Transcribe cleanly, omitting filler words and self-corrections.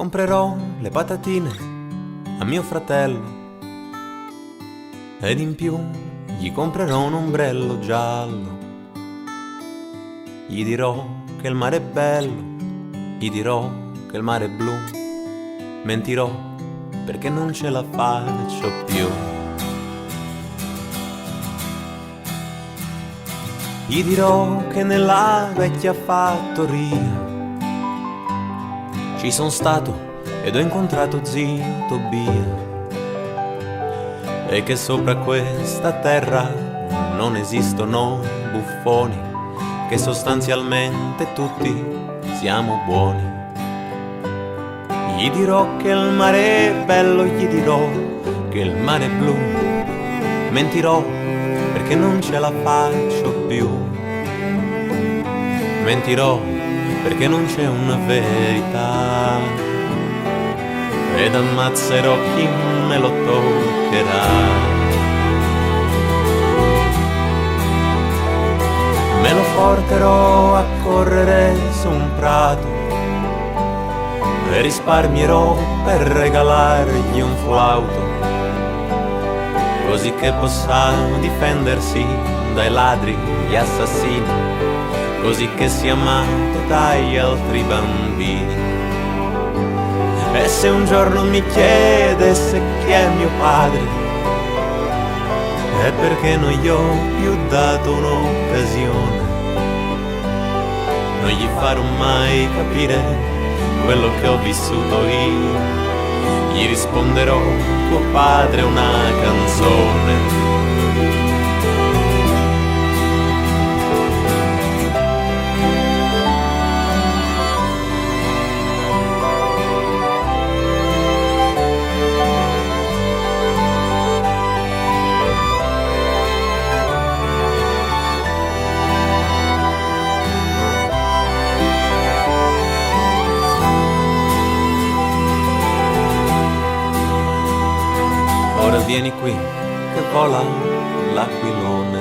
comprerò le patatine a mio fratello ed in più gli comprerò un ombrello giallo. Gli dirò che il mare è bello, gli dirò che il mare è blu, mentirò perché non ce la faccio più. Gli dirò che nella vecchia fattoria ci son stato ed ho incontrato zio Tobia, e che sopra questa terra non esistono buffoni, che sostanzialmente tutti siamo buoni. Gli dirò che il mare è bello, gli dirò che il mare è blu, mentirò perché non ce la faccio più. Mentirò perché non c'è una verità ed ammazzerò chi me lo toccherà. Me lo porterò a correre su un prato e risparmierò per regalargli un flauto, così che possa difendersi dai ladri, gli assassini, così che sia amato dagli altri bambini. E se un giorno mi chiedesse chi è mio padre, è perché non gli ho più dato un'occasione. Non gli farò mai capire quello che ho vissuto io. Gli risponderò: tuo padre è una canzone. Ora vieni qui che vola l'aquilone.